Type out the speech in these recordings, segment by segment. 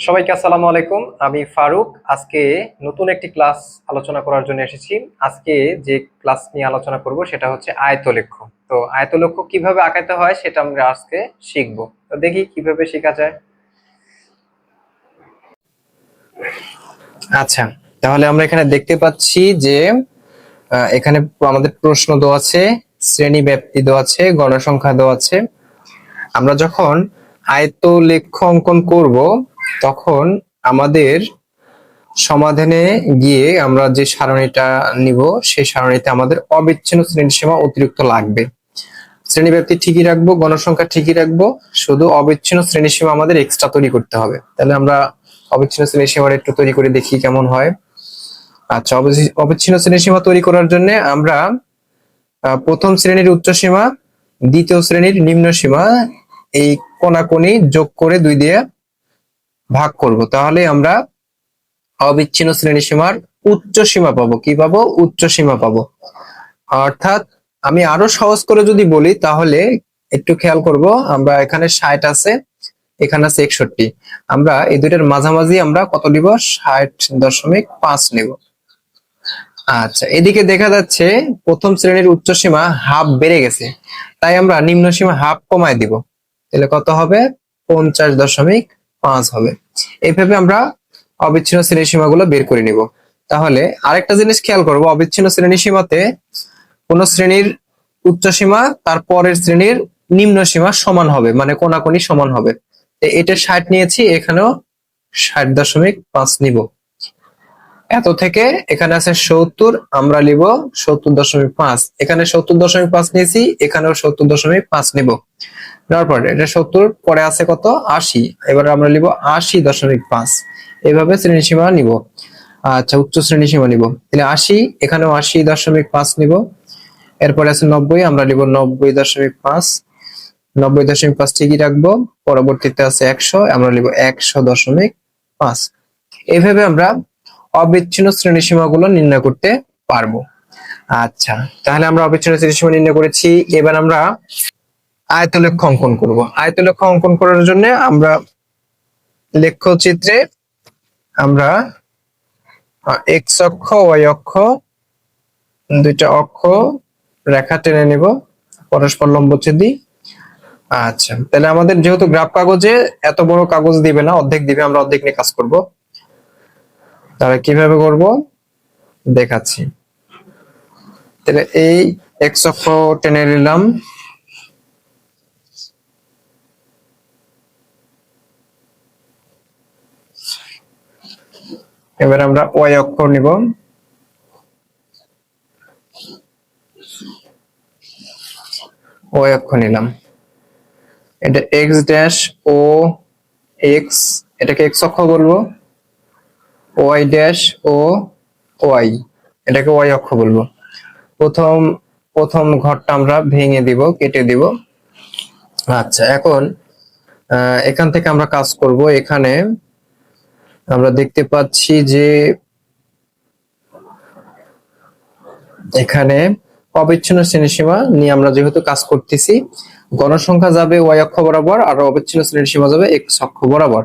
সবাইকে আসসালামু আলাইকুম। আমি ফারুক। আজকে নতুন একটি ক্লাস আলোচনা করার জন্য এসেছি। আজকে যে ক্লাস নিয়ে আলোচনা করব সেটা হচ্ছে আয়তলেখ। তো আয়তলেখ কিভাবে আঁকাতে হয় সেটা আমরা আজকে শিখবো। তো দেখি কিভাবে শেখা যায়। আচ্ছা, তাহলে আমরা এখানে দেখতে পাচ্ছি যে এখানে আমাদের প্রশ্ন দেওয়া আছে, শ্রেণী ব্যাপ্তি দেওয়া আছে, গণসংখ্যা দেওয়া আছে। আমরা যখন আয়তলেখ অঙ্কন করব তখন আমাদের সমাধানে গিয়ে আমরা যে সারণীটা নিব সেই সারণীতে আমাদের অবিচ্ছিন্ন শ্রেণীসীমা অতিরিক্ত লাগবে। শ্রেণীব্যাপ্তি ঠিকই রাখবো, গণসংখ্যা ঠিকই রাখবো, শুধু অবিচ্ছিন্ন শ্রেণীসীমা আমাদের এক্সট্রা তৈরি করতে হবে। তাহলে আমরা অবিচ্ছিন্ন শ্রেণীসীমাটা একটু তৈরি করে দেখি কেমন হয়। আচ্ছা, অবিচ্ছিন্ন শ্রেণীসীমা তৈরি করার জন্য আমরা প্রথম শ্রেণীর উচ্চসীমা, দ্বিতীয় শ্রেণীর নিম্ন সীমা এই কোণাকুনি যোগ করে 2 দিয়ে ভাগ করব। তাহলে আমরা অবিচ্ছিন্ন শ্রেণীসীমার উচ্চ সীমা পাবো। কি পাবো? উচ্চ সীমা পাবো। অর্থাৎ আমি আরো সহজ করে যদি বলি তাহলে একটু খেয়াল করব, আমরা এখানে 60 আছে, এখানে আছে 61। আমরা এই দুইটার মাঝামাঝি আমরা কত নিব? 60.5 নিব। আচ্ছা, এদিকে দেখা যাচ্ছে প্রথম শ্রেণীর উচ্চ সীমা হাফ বেড়ে গেছে, তাই আমরা নিম্ন সীমা হাফ কমায় দিব। তাহলে কত হবে? 50.5 হবে। এইভাবে আমরা অবিচ্ছিন্ন শ্রেণী সীমাগুলো বের করে নিব। তাহলে আরেকটা জিনিস খেয়াল করব, অবিচ্ছিন্ন শ্রেণী সীমাতে কোন শ্রেণীর উচ্চ সীমা তার পরের শ্রেণীর নিম্ন সীমা সমান হবে, মানে কোনাকুনি সমান হবে। এটা 60 নিয়েছি, এখানেও 60.5 নিব। এত থেকে এখানে আছে 70, আমরা নিব 70.5। এখানে 70.5 নিয়েছি, এখানেও 70.5 নিব। তারপর এটা 70, পরে আছে কত? 80। এবার আমরা নিব 80.5। এইভাবে শ্রেণী সীমা নিব। আচ্ছা, উচ্চ শ্রেণী সীমা নিব। তাহলে 80, এখানেও 80.5 নিব। এরপরে আছে 90, আমরা নিব 90.5। 90.5 ঠিকই রাখবো। পরবর্তীতে আছে 100, আমরা নিব 100.5। এইভাবে আমরা অবিচ্ছিন্ন শ্রেণীসীমা গুলো নির্ণয় করতে পারবো। আচ্ছা, তাহলে আমরা অবিচ্ছিন্ন শ্রেণীসীমা নির্ণয় করেছি। এবার আমরা আয়তলেখ অঙ্কন করব। আয়তলেখ অঙ্কন করার জন্য আমরা লেখচিত্রে আমরা এক্স অক্ষ, ওয়াই অক্ষ, দুইটা অক্ষ রেখা টেনে নিব পরস্পর লম্বচ্ছেদী। আচ্ছা, তাহলে আমাদের যেহেতু গ্রাফ কাগজে এত বড় কাগজ দিবে না, অর্ধেক দিবে, আমরা অর্ধেক নিয়ে কাজ করব। তাহলে কিভাবে করব দেখাচ্ছি। তাহলে এই এক্স অক্ষ টেনে নিলাম, এবার আমরা ওয়াই অক্ষ নিব। ওয়াই অক্ষ নিলাম, এটা এক্স ড্যাশ ও এক্স, এটাকে এক্স অক্ষ বলবো। ওয়াই ড্যাশ ও ওয়াই, এটাকে ওয়াই অক্ষ বলবো। প্রথম প্রথম ঘরটা আমরা ভেঙে দিব, কেটে দিব। আচ্ছা, এখন এখান থেকে আমরা কাজ করব। এখানে আমরা দেখতে পাচ্ছি যে এখানে অবিচ্ছিন্ন শ্রেণীসীমা নিয়ে আমরা যেহেতু কাজ করতেছি, গণসংখ্যা যাবে ওয়াই অক্ষ বরাবর আর অবিচ্ছিন্ন শ্রেণীসীমা যাবে এক্স অক্ষ বরাবর।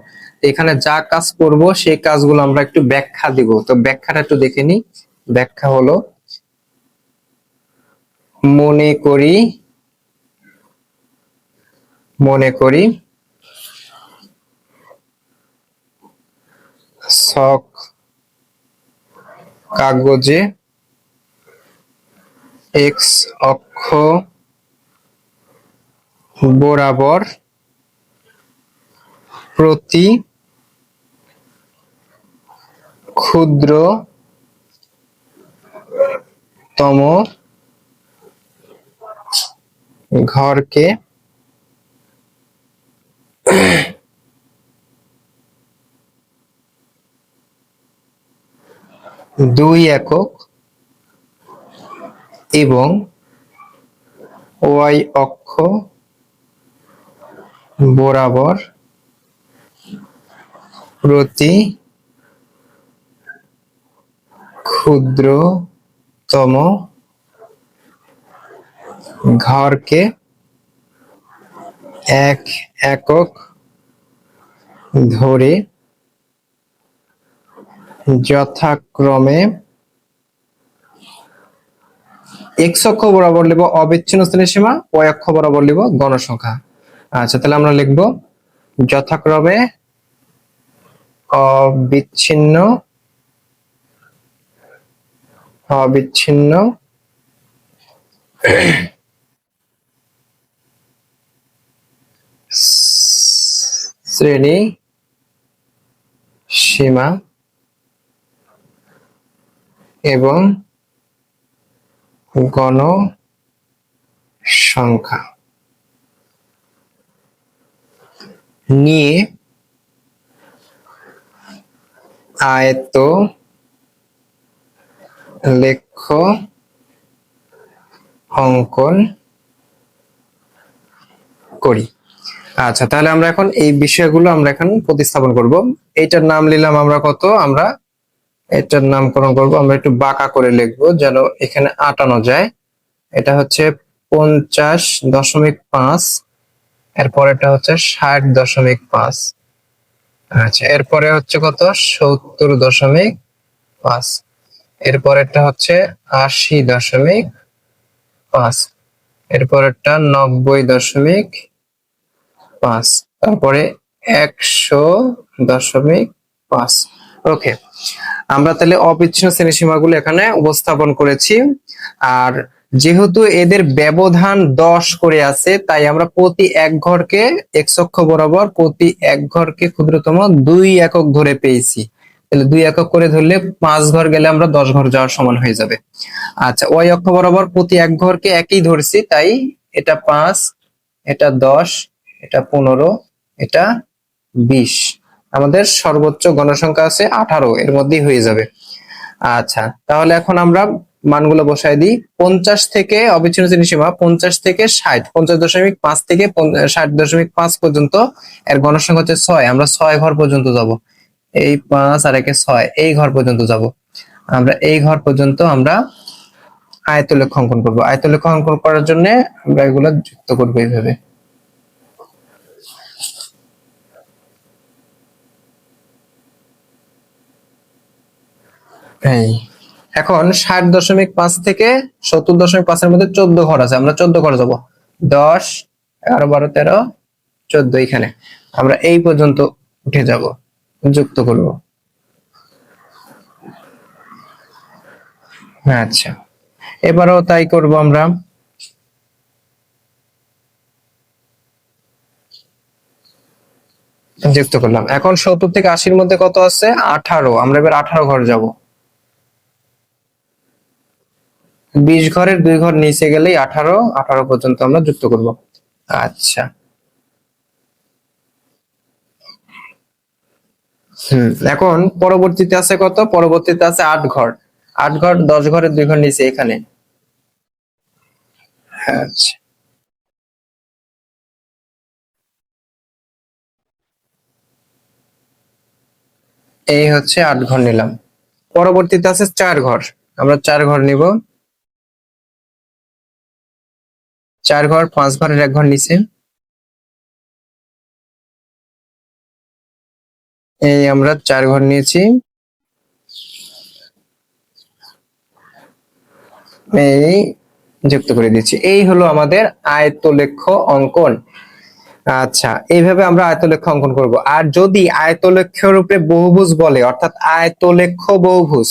এখানে যা কাজ করব সেই কাজগুলো আমরা একটু ব্যাখ্যা দিব। তো ব্যাখ্যাটা একটু দেখে নিই। ব্যাখ্যা হলো, মনে করি মনে করি ছক কাগজে এক্স অক্ষ বরাবর প্রতি ক্ষুদ্রতম ঘরকে 2 একক এবং ওয়াই অক্ষ বরাবর প্রতি ক্ষুদ্রতম ঘরকে 1 একক ধরে যথাক্রমে এক্স অক্ষ বরাবর লিখব অবিচ্ছিন্ন শ্রেণী সীমা, ওয়াই অক্ষ বরাবর লিখব গণসংখ্যা। আচ্ছা, তাহলে আমরা লিখব যথাক্রমে অবিচ্ছিন্ন অবিচ্ছিন্ন শ্রেণী সীমা এবং গণসংখ্যা নিয়ে আয়ত লেখ্য অঙ্কন করি। আচ্ছা, তাহলে আমরা এখন এই বিষয়গুলো আমরা এখন প্রতিস্থাপন করব। এইটার নাম নিলাম আমরা কত, আমরা এটার নামকরণ করব, আমরা একটু বাঁকা করে লিখবো যেন এখানে আটানো যায়। এটা হচ্ছে 50.5, এরপর এটা হচ্ছে 60.5, আচ্ছা এরপরে হচ্ছে কত 70.5, এরপর এটা হচ্ছে 80.5, এরপর এটা 90.5, তারপরে 100.5। ওকে, আমরা তাহলে অবিচ্ছিন্ন শ্রেণীসীমা গুলো এখানে উপস্থাপন করেছি। আর যেহেতু এদের ব্যবধান 10 করে আছে, তাই আমরা প্রতি এক ঘরকে এক্স অক্ষ বরাবর প্রতি এক ঘরকে ক্ষুদ্রতম 2 একক ধরে পেয়েছি। তাহলে 2 একক করে ধরলে 5 ঘর গেলে আমরা 10 ঘর যাওয়ার সমান হয়ে যাবে। আচ্ছা, ওয়াই অক্ষ বরাবর প্রতি এক ঘরকে একই ধরছি, তাই এটা 5, এটা 10, এটা 15, এটা 20। আমাদের সর্বোচ্চ গণসংখ্যা আছে 18, এর মধ্যেই হয়ে যাবে। আচ্ছা, তাহলে এখন আমরা মানগুলো বসাই দিই। 50 থেকে অবিচ্ছিন্ন শ্রেণী সীমা 50 থেকে 60, 50.5 থেকে 60.5 পর্যন্ত এর গণসংখ্যা হচ্ছে 6। আমরা 6 ঘর পর্যন্ত যাব। এই 5 আর একে 6, এই ঘর পর্যন্ত যাব। আমরা এই ঘর পর্যন্ত আমরা আয়তলেখ অঙ্কন করব। আয়তলেখ অঙ্কন করার জন্য আমরা এগুলো যুক্ত করব এইভাবে। এই এখন 60.5 থেকে 70.5 এর মধ্যে 14 ঘর আছে, আমরা 14 ঘর যাব। 10, 11, 12, 13, 14, এখানে আমরা এই পর্যন্ত উঠে যাব, যুক্ত করব। আচ্ছা, এবারও তাই করব আমরা। যুক্ত করলাম। এখন 70 থেকে 80 এর মধ্যে কত আছে 18, আমরা এবার 18 ঘর যাব। 20 ঘরের 2 ঘর নিচে গেলেই 18 পর্যন্ত আমরা যুক্ত করব। আচ্ছা, এখন পরবর্তীতে আছে কত, পরবর্তীতে আছে 8 ঘর। 8 ঘর 10 ঘরের 2 ঘর নিচে এখানে। আচ্ছা, এই হচ্ছে 8 ঘর নিলাম। পরবর্তীতে আছে 4 ঘর, আমরা 4 ঘর নিব। 4 ঘর 5 ঘরের 1 ঘর নিচে, এই আমরা 4 ঘর নিয়েছি। এই যুক্ত করে দিচ্ছি। এই হলো আমাদের আয়তলেখ অঙ্কন। আচ্ছা, এইভাবে আমরা আয়তলেখ অঙ্কন করব। আর যদি আয়তলেখের উপরে বহুভুজ বলে, অর্থাৎ আয়তলেখ বহুভুজ,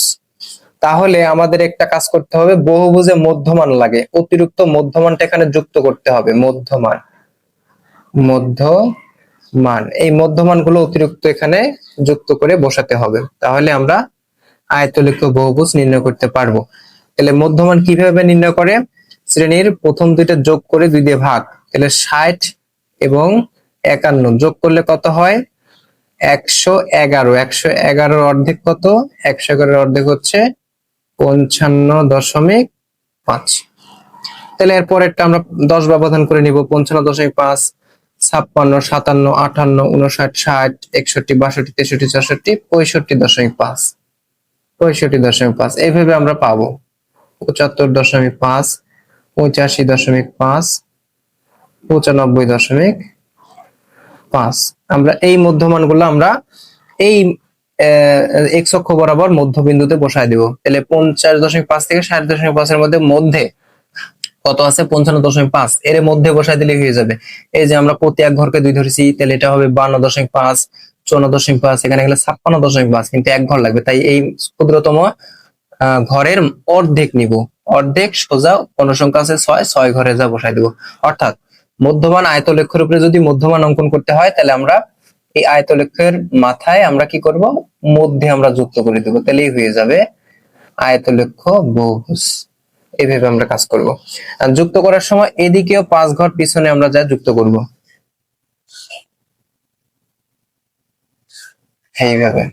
তাহলে আমাদের একটা কাজ করতে হবে, বহুভুজে মধ্যমান লাগে, অতিরিক্ত মধ্যমানটা এখানে যুক্ত করতে হবে। মধ্যমান এই মধ্যমান গুলো অতিরিক্ত এখানে যুক্ত করে বসাতে হবে, তাহলে আমরা আয়তলেখ বহুভুজ নির্ণয় করতে পারবো। তাহলে মধ্যমান কিভাবে নির্ণয় করে, শ্রেণীর প্রথম দুইটা যোগ করে 2 দিয়ে ভাগ, তাহলে 60 এবং 51 যোগ করলে কত হয় 111। 111 অর্ধেক কত, 111 অর্ধেক হচ্ছে 55.5। তাহলে এরপর একটা আমরা 10 ব্যবধান করে নিব। 55.5, 56, 57, 58, 59, 60, 61, 62, 63, 64, 65.5, 65.5 এইভাবে আমরা পাবো। 75.5, 85.5, 95.5। আমরা এই মধ্যমান গুলো আমরা এই এক্স অক্ষ বরাবর মধ্যবিন্দুতে বসায় দিব। তাহলে 50.5 থেকে 60.5 এর মধ্যে কত আছে? 55.5, এর মধ্যে বসায় দিলে হয়ে যাবে। এই যে আমরা প্রতি এক ঘরকে 2 ধরেছি, তাহলে এটা হবে 52.5, 54.5, এখানে গেলে 56.5, কিন্তু এক ঘর লাগবে, তাই এই ক্ষুদ্রতম ঘরের অর্ধেক নিব। অর্ধেক সোজা অনুসংখ্যা আছে 6, 6 ঘরে যা বসাই দিব। অর্থাৎ মধ্যমান আয়তলেখের উপরে যদি মধ্যমান অঙ্কন করতে হয়, তাহলে আমরা এই আয়তলেখের মাথায় আমরা কি করব? মধ্যে আমরা যুক্ত করে দেবো, তাহলেই হয়ে যাবে আয়তলেখ বহুভুজ। এইভাবে আমরা কাজ করব। আর যুক্ত করার সময় এদিকেও 5 ঘর পিছনে আমরা যা যুক্ত করব এইভাবে।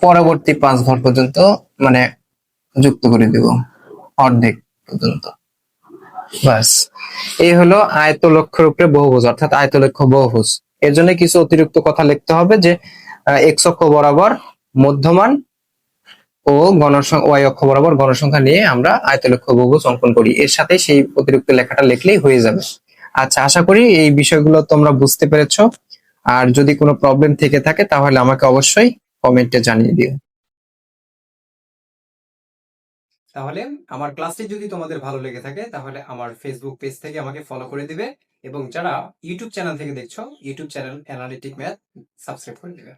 পরবর্তী 5 ঘর পর্যন্ত মানে যুক্ত করে দিব, অর্ধেক পর্যন্ত। বাস, এই হলো আয়তলক্ষের উপরে বহুভুজ, অর্থাৎ আয়তলক্ষ বহুভুজ। এর জন্য কিছু অতিরিক্ত কথা লিখতে হবে, যে এক্স অক্ষ বরাবর মধ্যমান ও গণসংখ্যা, ওয়াই অক্ষ বরাবর গণসংখ্যা নিয়ে আমরা আয়তলক্ষ বহুভুজ অঙ্কন করি। এর সাথে সেই অতিরিক্ত লেখাটা লিখলেই হয়ে যাবে। আচ্ছা, আশা করি এই বিষয়গুলো তোমরা বুঝতে পেরেছো। আর যদি কোনো প্রবলেম থেকে থাকে তাহলে আমাকে অবশ্যই কমেন্টে জানিয়ে দিও। তাহলে আমার ক্লাসটি যদি তোমাদের ভালো লেগে থাকে তাহলে আমার ফেসবুক পেজ থেকে আমাকে ফলো করে দিবে, এবং যারা ইউটিউব চ্যানেল থেকে দেখছো, YouTube channel analytic math subscribe করে দিবে।